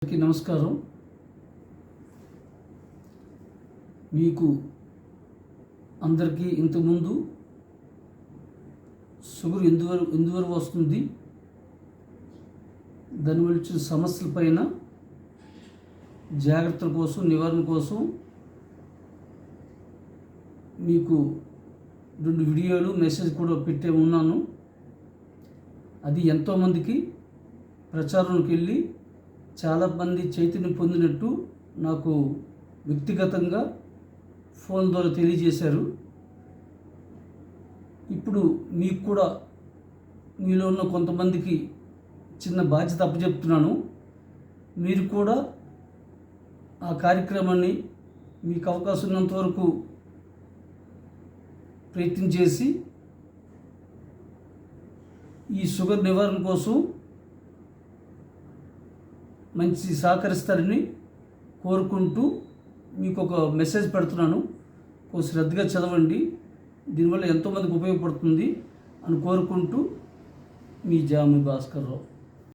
అందరికీ నమస్కారం. మీకు అందరికీ ఇంతకుముందు షుగర్ ఎందువరకు వస్తుంది, దాని వచ్చిన సమస్యలపైన జాగ్రత్తల కోసం, నివారణ కోసం మీకు 2 వీడియోలు మెసేజ్ కూడా పెట్టే ఉన్నాను. అది ఎంతోమందికి ప్రచారంలోకి వెళ్ళి చాలామంది చైతన్యం పొందినట్టు నాకు వ్యక్తిగతంగా ఫోన్ ద్వారా తెలియజేశారు. ఇప్పుడు మీకు కూడా మీలో ఉన్న కొంతమందికి చిన్న బాధ్యత అప్పచెప్తున్నాను. మీరు కూడా ఆ కార్యక్రమాన్ని మీకు అవకాశం ఉన్నంత వరకు ప్రయత్నం చేసి ఈ షుగర్ నివారణ కోసం మంచి సహకరిస్తారని కోరుకుంటూ మీకు ఒక మెసేజ్ పెడుతున్నాను. కొంచెం శ్రద్ధగా చదవండి, దీనివల్ల ఎంతోమందికి ఉపయోగపడుతుంది అని కోరుకుంటూ మీ జామి భాస్కర్రావు.